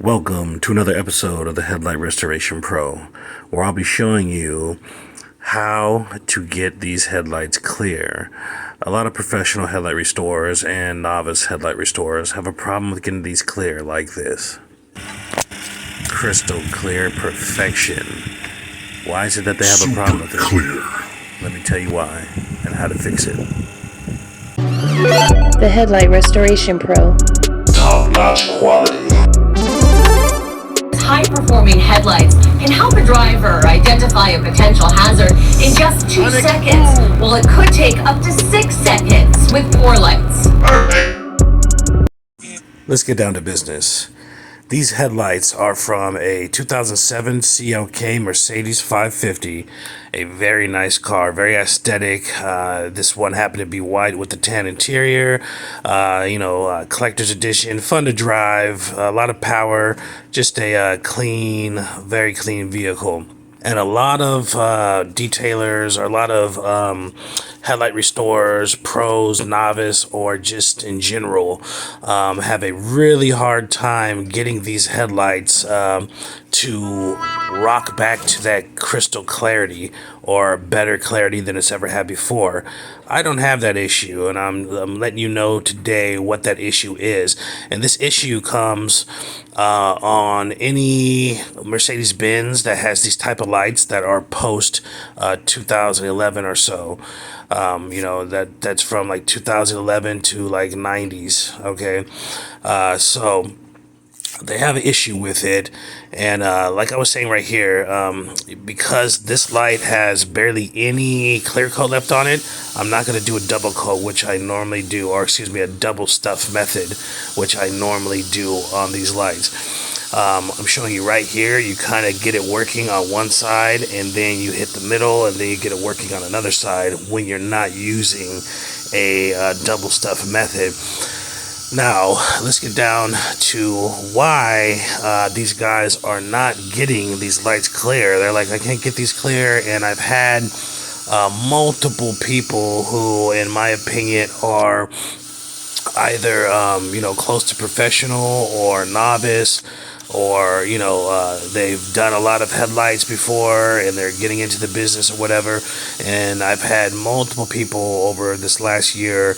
Welcome to another episode of the Headlight Restoration Pro, where I'll be showing you how to get these headlights clear. A lot of professional headlight restorers and novice headlight restorers have a problem with getting these clear like this. Crystal clear perfection. Why is it that they have a problem with it? Clear. Let me tell you why and how to fix it. The Headlight Restoration Pro. Top-notch quality. High-performing headlights can help a driver identify a potential hazard in just 2 seconds, while it could take up to 6 seconds with poor lights. Let's get down to business. These headlights are from a 2007 CLK Mercedes 550, a very nice car, very aesthetic. This one happened to be white with the tan interior, collector's edition, fun to drive, a lot of power, just a clean, very clean vehicle. And a lot of detailers or a lot of headlight restorers, pros, novice, or just in general have a really hard time getting these headlights to rock back to that crystal clarity or better clarity than it's ever had before. I don't have that issue, and I'm letting you know today what that issue is. And this issue comes on any Mercedes-Benz that has these type of lights that are post 2011 or so. That's from like 2011 to like 90s. Okay, so they have an issue with it, and like I was saying right here, because this light has barely any clear coat left on it, I'm not going to do a double coat, which I normally do, or excuse me, a double stuff method, which I normally do on these lights. I'm showing you right here. You kind of get it working on one side, and then you hit the middle, and then you get it working on another side when you're not using a double stuff method. Now, let's get down to why these guys are not getting these lights clear. They're like, I can't get these clear, and I've had multiple people who, in my opinion, are either, close to professional or novice, or, they've done a lot of headlights before and they're getting into the business or whatever. And I've had multiple people over this last year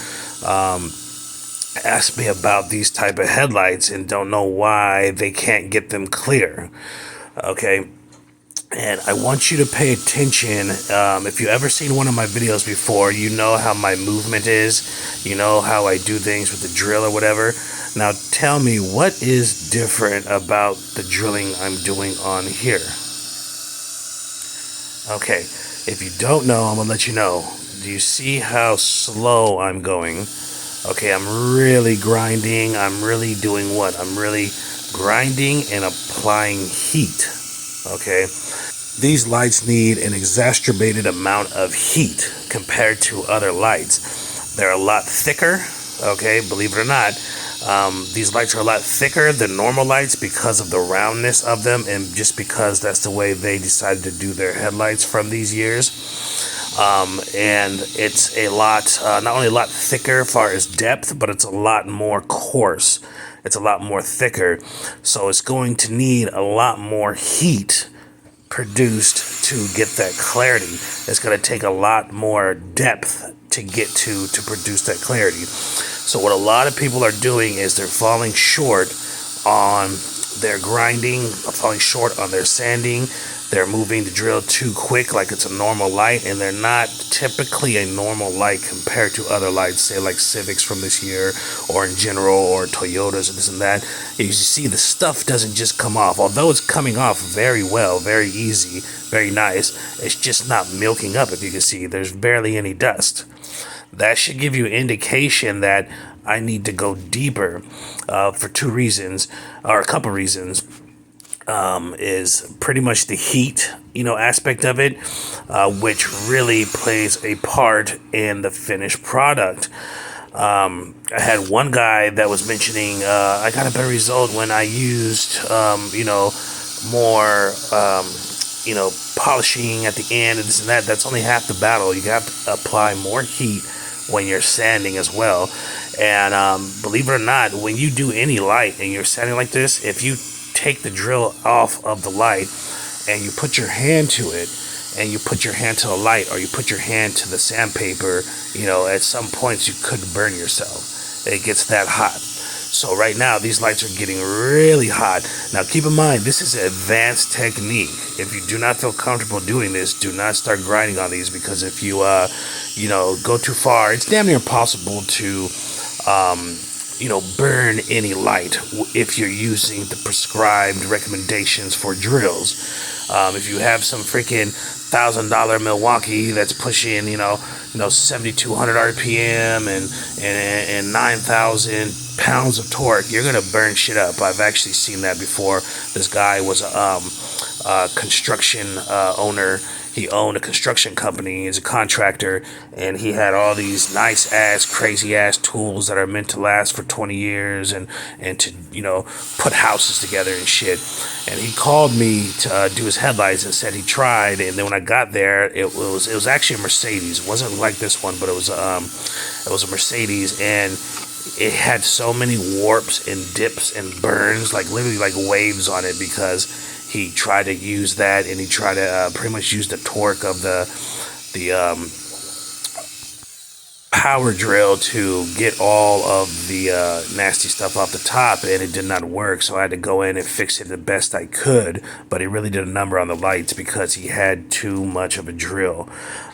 ask me about these type of headlights and don't know why they can't get them clear. Okay, and I want you to pay attention. If you ever seen one of my videos before, you know how my movement is, you know how I do things with the drill or whatever. Now tell me, what is different about the drilling I'm doing on here? Okay, if you don't know, I'm gonna let you know. Do you see how slow I'm going? Okay, I'm really grinding. I'm really doing what? I'm really grinding and applying heat. Okay, these lights need an exacerbated amount of heat compared to other lights. They're a lot thicker. Okay, believe it or not, these lights are a lot thicker than normal lights because of the roundness of them, and just because that's the way they decided to do their headlights from these years. And it's a lot, not only a lot thicker as far as depth, but it's a lot more coarse. It's a lot more thicker. So it's going to need a lot more heat produced to get that clarity. It's going to take a lot more depth to get to produce that clarity. So what a lot of people are doing is they're falling short on their grinding, falling short on their sanding. They're moving the drill too quick, like it's a normal light, and they're not typically a normal light compared to other lights, say like Civics from this year, or in general, or Toyotas, and this and that. You see, the stuff doesn't just come off. Although it's coming off very well, very easy, very nice, it's just not milking up. If you can see, there's barely any dust. That should give you an indication that I need to go deeper for two reasons, or a couple reasons. Is pretty much the heat, aspect of it, which really plays a part in the finished product. I had one guy that was mentioning, I got a better result when I used, more, polishing at the end and this and that. That's only half the battle. You have to apply more heat when you're sanding as well. And believe it or not, when you do any light and you're standing like this, if you take the drill off of the light and you put your hand to it, and you put your hand to the light, or you put your hand to the sandpaper, at some points you could burn yourself. It gets that hot. So right now, these lights are getting really hot. Now, keep in mind, this is an advanced technique. If you do not feel comfortable doing this, do not start grinding on these, because if you, go too far, it's damn near impossible to, burn any light if you're using the prescribed recommendations for drills. If you have some freaking $1,000 Milwaukee that's pushing, 7,200 RPM and 9,000 pounds of torque, you're gonna burn shit up. I've actually seen that before. This guy was a construction owner. He owned a construction company. He's a contractor, and he had all these nice ass, crazy ass tools that are meant to last for 20 years and to put houses together and shit. And he called me to do his headlights and said he tried. And then when I got there, it was actually a Mercedes. It wasn't like this one, but it was a Mercedes, and it had so many warps and dips and burns, like literally like waves on it, because he tried to use that, and he tried to pretty much use the torque of the power drill to get all of the nasty stuff off the top, and it did not work. So I had to go in and fix it the best I could, but it really did a number on the lights because he had too much of a drill.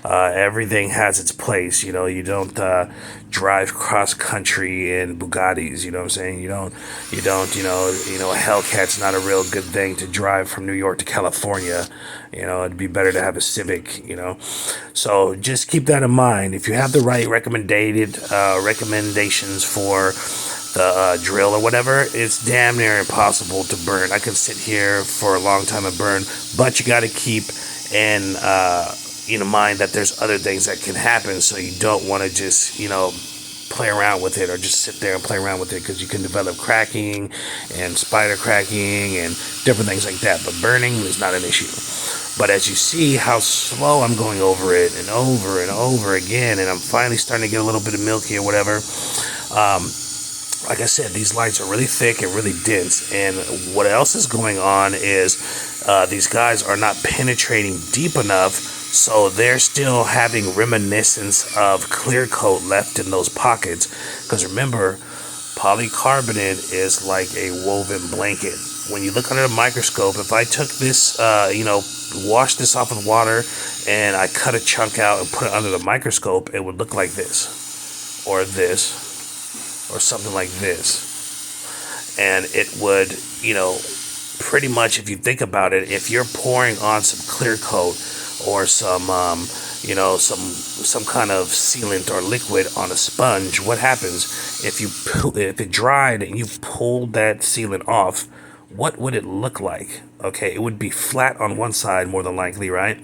Everything has its place. You don't drive cross country in Bugattis. You know what I'm saying? You don't. A Hellcat's not a real good thing to drive from New York to California. It'd be better to have a Civic. So just keep that in mind. If you have the right recommendations for the drill or whatever, it's damn near impossible to burn. I can sit here for a long time and burn, but you got to keep in mind that there's other things that can happen. So you don't want to just play around with it, or just sit there and play around with it, because you can develop cracking and spider cracking and different things like that. But burning is not an issue. But as you see how slow I'm going over it and over and over again, and I'm finally starting to get a little bit of milky or whatever, like I said, these lights are really thick and really dense. And what else is going on is these guys are not penetrating deep enough, so they're still having reminiscence of clear coat left in those pockets. Because remember, polycarbonate is like a woven blanket. When you look under the microscope, if I took this, washed this off with water, and I cut a chunk out and put it under the microscope, it would look like this, or something like this. And it would, pretty much, if you think about it, if you're pouring on some clear coat or some kind of sealant or liquid on a sponge, what happens if it dried and you pulled that sealant off? What would it look like? Okay, it would be flat on one side more than likely, right?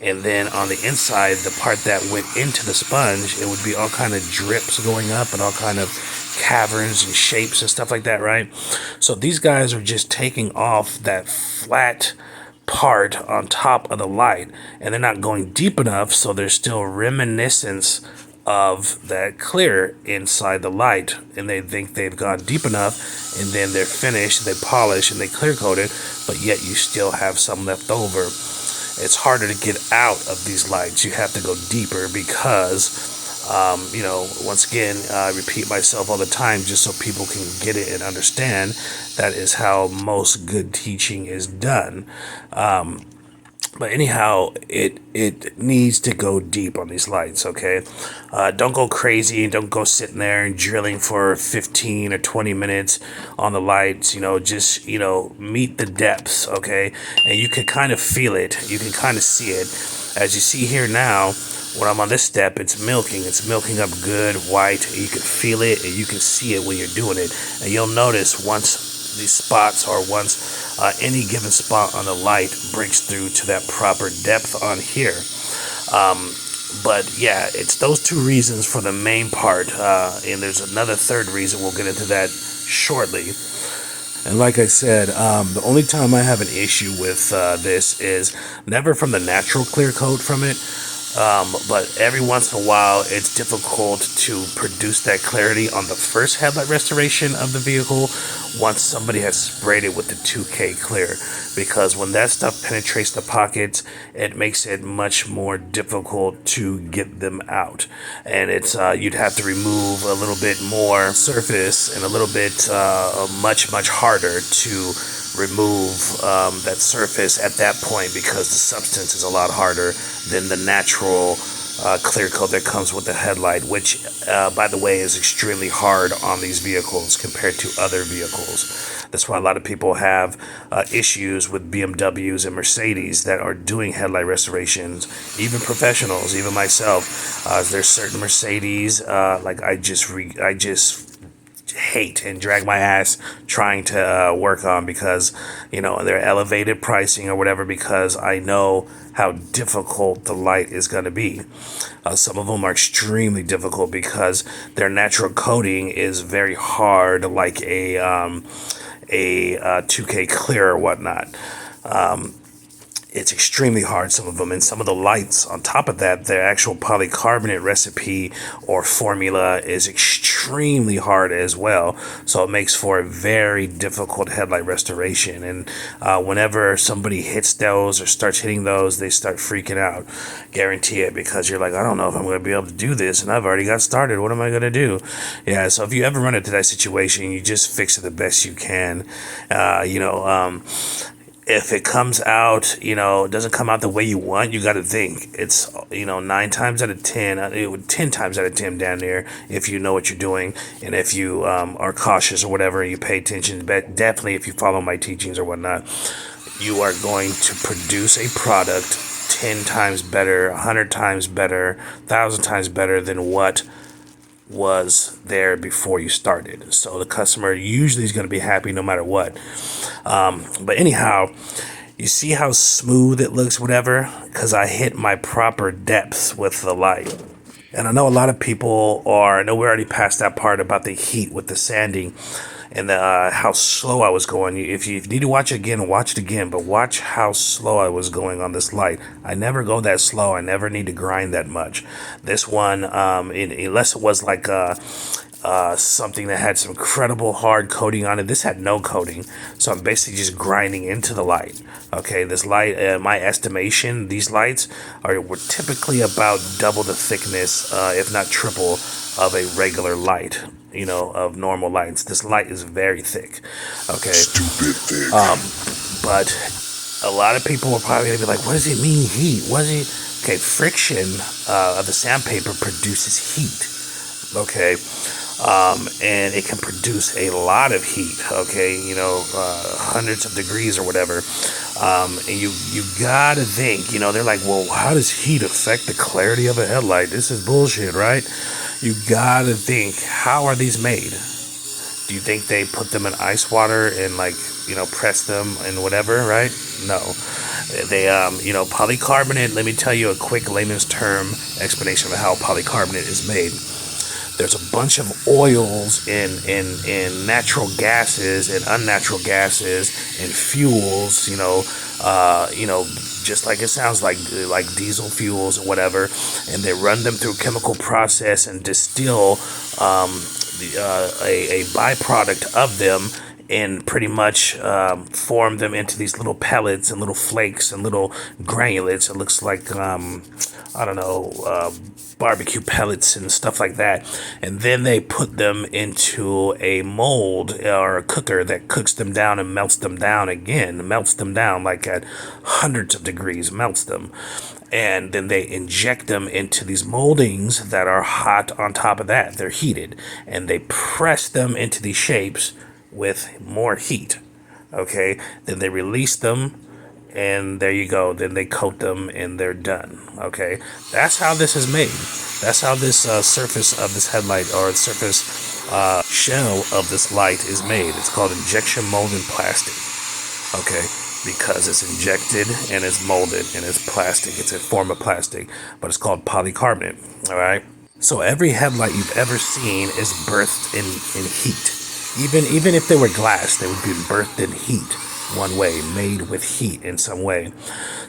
And then on the inside, the part that went into the sponge, it would be all kind of drips going up and all kind of caverns and shapes and stuff like that, right? So these guys are just taking off that flat part on top of the light, and they're not going deep enough, so there's still reminiscence of that clear inside the light, and they think they've gone deep enough, and then they're finished, they polish and they clear coat it, but yet you still have some left over. It's harder to get out of these lights. You have to go deeper because once again, I repeat myself all the time just so people can get it and understand. That is how most good teaching is done. But anyhow, it needs to go deep on these lights, okay? Don't go crazy. Don't go sitting there and drilling for 15 or 20 minutes on the lights. Just, meet the depths, okay? And you can kind of feel it. You can kind of see it. As you see here now, when I'm on this step, it's milking. It's milking up good, white. You can feel it, and you can see it when you're doing it. And you'll notice once these spots, or once any given spot on the light breaks through to that proper depth on here. But yeah, it's those two reasons for the main part, and there's another third reason. We'll get into that shortly. And like I said, the only time I have an issue with this is never from the natural clear coat from it, But every once in a while, it's difficult to produce that clarity on the first headlight restoration of the vehicle once somebody has sprayed it with the 2K clear. Because when that stuff penetrates the pockets, it makes it much more difficult to get them out. And it's you'd have to remove a little bit more surface and a little bit much harder to remove that surface at that point, because the substance is a lot harder than the natural clear coat that comes with the headlight, which by the way is extremely hard on these vehicles compared to other vehicles. That's why a lot of people have issues with BMWs and Mercedes that are doing headlight restorations, even professionals, even myself. There's certain Mercedes like I just hate and drag my ass trying to work on, because they're elevated pricing or whatever, because I know how difficult the light is going to be. Some of them are extremely difficult because their natural coating is very hard, like a 2K clear or whatnot. It's extremely hard, some of them, and some of the lights on top of that, their actual polycarbonate recipe or formula is extremely hard as well. So it makes for a very difficult headlight restoration. And whenever somebody hits those or starts hitting those, they start freaking out. Guarantee it, because you're like, I don't know if I'm going to be able to do this, and I've already got started. What am I going to do? Yeah, so if you ever run into that situation, you just fix it the best you can. If it comes out, it doesn't come out the way you want, you got to think. It's, 9 times out of 10, 10 times out of 10 down there, if you know what you're doing, and if you are cautious or whatever, and you pay attention, but definitely if you follow my teachings or whatnot, you are going to produce a product 10 times better, 100 times better, 1,000 times better than what was there before you started. So the customer usually is going to be happy no matter what. But anyhow, you see how smooth it looks, whatever, because I hit my proper depths with the light. And I know a lot of people I know we're already past that part about the heat with the sanding and how slow I was going. If you need to watch it again, watch it again, but watch how slow I was going on this light. I never go that slow. I never need to grind that much. This one, unless it was like something that had some incredible hard coating on it. This had no coating, so I'm basically just grinding into the light. Okay, this light, my estimation, these lights were typically about double the thickness, if not triple, of a regular light. Of normal lights. This light is very thick. Okay, Stupid thick. But a lot of people will probably be like, "What does it mean, heat? What is it?" Okay, friction of the sandpaper produces heat. Okay. And it can produce a lot of heat, okay, hundreds of degrees or whatever. And you gotta think, they're like, well, how does heat affect the clarity of a headlight? This is bullshit, right? You gotta think, how are these made? Do you think they put them in ice water and press them and whatever, right? No. They, polycarbonate, let me tell you a quick layman's term explanation of how polycarbonate is made. There's a bunch of oils and natural gases and unnatural gases and fuels, just like it sounds like diesel fuels or whatever, and they run them through a chemical process and distill a byproduct of them, and pretty much form them into these little pellets and little flakes and little granulates. It looks like barbecue pellets and stuff like that, and then they put them into a mold or a cooker that cooks them down and melts them down again, melts them down like at hundreds of degrees, melts them, and then they inject them into these moldings that are hot. On top of that, they're heated, and they press them into these shapes with more heat. Okay, then they release them, and there you go. Then they coat them and they're done. Okay, that's how this is made. That's how this surface of this headlight, or surface shell of this light, is made. It's called injection molded plastic. Okay, because it's injected and it's molded and it's plastic. It's a form of plastic, but it's called polycarbonate. All right. So every headlight you've ever seen is birthed in heat. Even if they were glass, they would be birthed in heat. one way, made with heat in some way.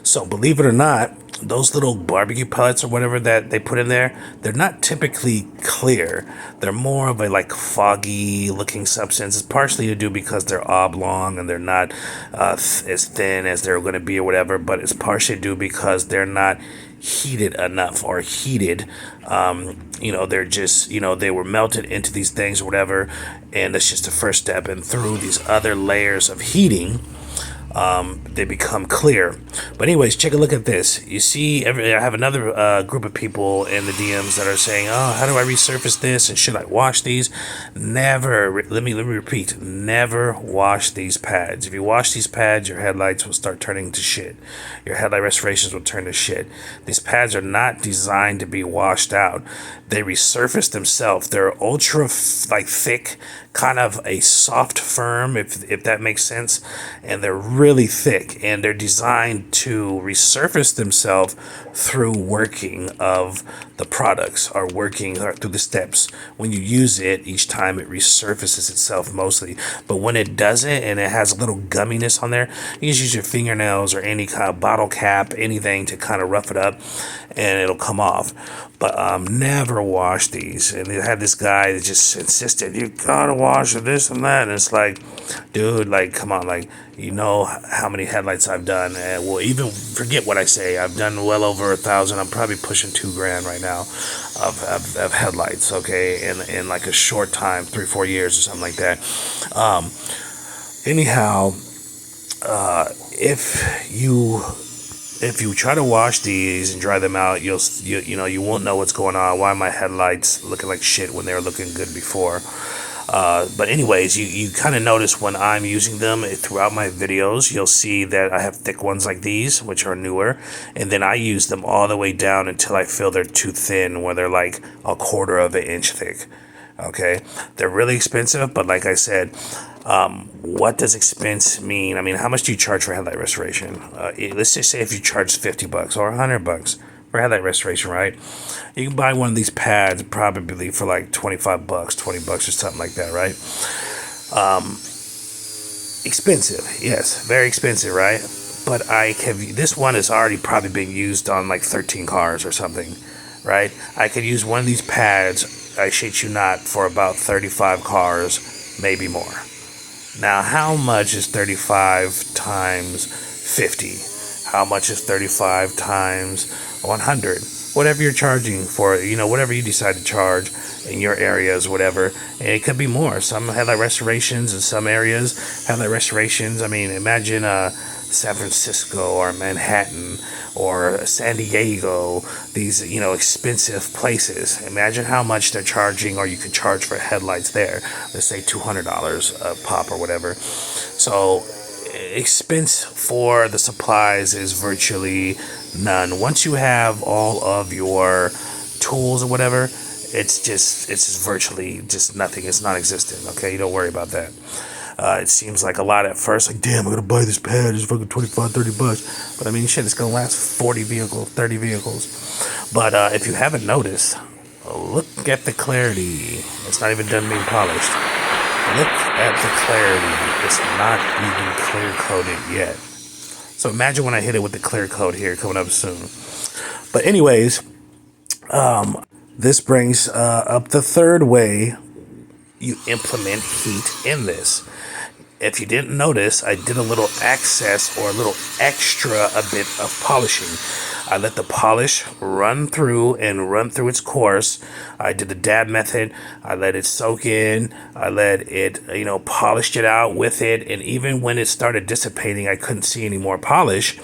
So believe it or not, those little barbecue pellets or whatever that they put in there, they're not typically clear. They're more of a like foggy looking substance. It's partially to do because they're oblong and they're not as thin as they're going to be or whatever, but it's partially to do because they're not heated enough or heated. They're just, they were melted into these things or whatever, and that's just the first step. And through these other layers of heating, they become clear. But anyways, check a look at this. You see, I have another group of people in the DMs that are saying, "Oh, how do I resurface this? And should I wash these?" Never. Let me repeat. Never wash these pads. If you wash these pads, your headlights will start turning to shit. Your headlight restorations will turn to shit. These pads are not designed to be washed out. They resurface themselves. They're ultra thick, kind of a soft firm, if that makes sense, and they're really thick, and they're designed to resurface themselves through working of the products or working through the steps. When you use it, each time it resurfaces itself mostly, but when it doesn't and it has a little gumminess on there, you just use your fingernails or any kind of bottle cap, anything to kind of rough it up, and it'll come off. But never wash these. And they had this guy that just insisted, "You gotta wash this and that." And it's like, dude, like, come on, like, you know how many headlights I've done, and well, even forget what I say. I've done well over 1,000. I'm probably pushing $2,000 right now of headlights. Okay, in like a short time, 3-4 years or something like that. Anyhow, if you try to wash these and dry them out, you won't know what's going on. Why are my headlights looking like shit when they were looking good before? But anyways, you kind of notice when I'm using them throughout my videos, you'll see that I have thick ones like these, which are newer, and then I use them all the way down until I feel they're too thin, where they're like 1/4 of an inch thick. Okay, they're really expensive, but like I said, what does expense mean? I mean, how much do you charge for headlight restoration? Let's just say if you charge $50 or $100 for headlight restoration, right? You can buy one of these pads probably for like $25, $20 or something like that, right? Expensive, yes, very expensive, right? But this one is already probably being used on like 13 cars or something, right? I could use one of these pads, I shit you not, for about 35 cars, maybe more. Now, how much is 35 times 50? How much is 35 times 100? Whatever you're charging for, whatever you decide to charge in your areas, whatever. And it could be more. Some headlight restorations in some areas, headlight restorations, I mean, imagine San Francisco or Manhattan or San Diego, these, expensive places. Imagine how much they're charging, or you could charge for headlights there. Let's say $200 a pop or whatever. So expense for the supplies is virtually none. Once you have all of your tools or whatever, it's just virtually just nothing. It's non-existent. Okay, you don't worry about that. It seems like a lot at first, like, damn, I'm gonna buy this pad, it's fucking $25-$30. But I mean, shit, it's gonna last 40 vehicles, 30 vehicles. But if you haven't noticed, look at the clarity. It's not even done being polished. Look at the clarity. It's not even clear coated yet. So imagine when I hit it with the clear coat here coming up soon. But anyways, this brings up the third way you implement heat in this. If you didn't notice, I did a little access or a little extra a bit of polishing. I let the polish run through its course. I did the dab method. I let it soak in. I let it, polished it out with it. And even when it started dissipating, I couldn't see any more polish.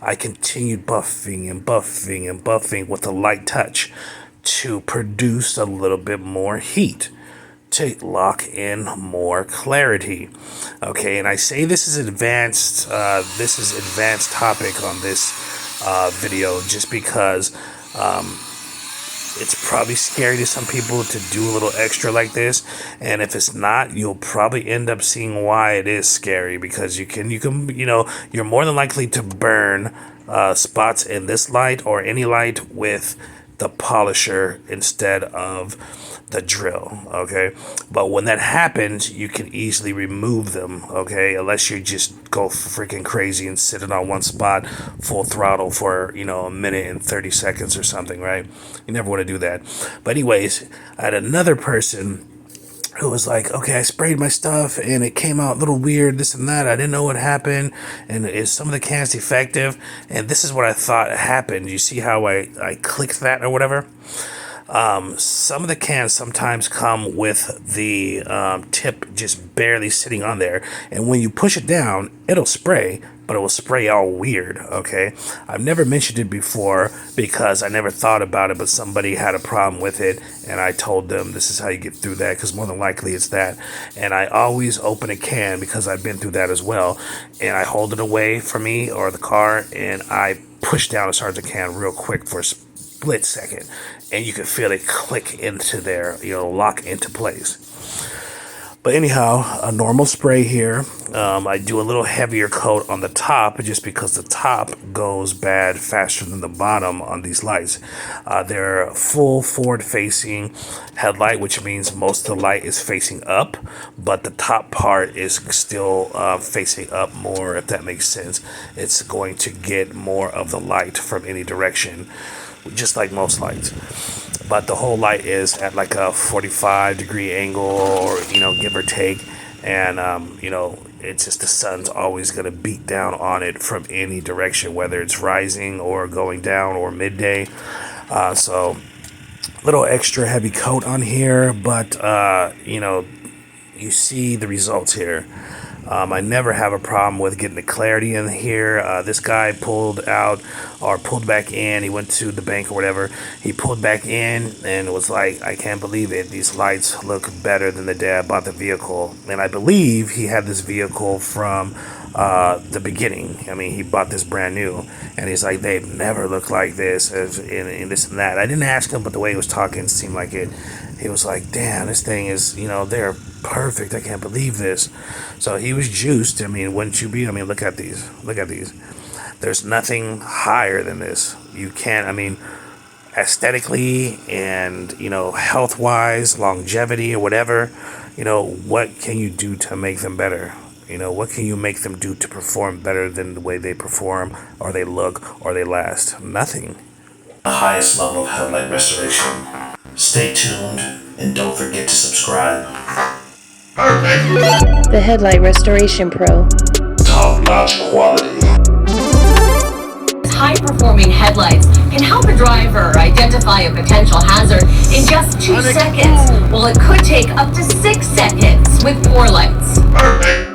I continued buffing and buffing and buffing with a light touch to produce a little bit more heat, to lock in more clarity. Okay, and I say this is advanced topic on this video just because it's probably scary to some people to do a little extra like this, and if it's not, you'll probably end up seeing why it is scary, because you're more than likely to burn spots in this light or any light with the polisher instead of the drill, okay? But when that happens, you can easily remove them, okay? Unless you just go freaking crazy and sit it on one spot full throttle for, you know, a minute and 30 seconds or something, right? You never want to do that. But anyways, I had another person who was like, okay, I sprayed my stuff and it came out a little weird, this and that. I didn't know what happened. And is some of the cans defective? And this is what I thought happened. You see how I clicked that or whatever? Some of the cans sometimes come with the tip just barely sitting on there. And when you push it down, it'll spray, but it will spray all weird, okay? I've never mentioned it before because I never thought about it, but somebody had a problem with it, and I told them this is how you get through that, because more than likely it's that. And I always open a can because I've been through that as well, and I hold it away from me or the car, and I push down and start the can real quick for a split second, and you can feel it click into there, you know, lock into place. But anyhow, a normal spray here. I do a little heavier coat on the top just because the top goes bad faster than the bottom on these lights. They're full forward-facing headlight, which means most of the light is facing up, but the top part is still facing up more, if that makes sense. It's going to get more of the light from any direction, just like most lights. But the whole light is at like a 45-degree angle, or, you know, give or take. And, you know, it's just the sun's always going to beat down on it from any direction, whether it's rising or going down or midday. So little extra heavy coat on here, but, you know, you see the results here. I never have a problem with getting the clarity in here. This guy pulled back in. He went to the bank or whatever. He pulled back in and was like, I can't believe it. These lights look better than the day I bought the vehicle. And I believe he had this vehicle from the beginning. I mean, he bought this brand new. And he's like, they've never looked like this and this and that. I didn't ask him, but the way he was talking seemed like it. He was like, damn, this thing is, you know, they're perfect. I can't believe this. So he was juiced. I mean, wouldn't you be? I mean, look at these. Look at these. There's nothing higher than this. You can't, I mean, aesthetically and, you know, health-wise, longevity or whatever, you know, what can you do to make them better? You know, what can you make them do to perform better than the way they perform or they look or they last? Nothing. The highest level of headlight restoration. Stay tuned and don't forget to subscribe. Perfect. The Headlight Restoration Pro. Top-notch quality. High-performing headlights can help a driver identify a potential hazard in just 2 seconds, while it could take up to 6 seconds with poor lights. Perfect.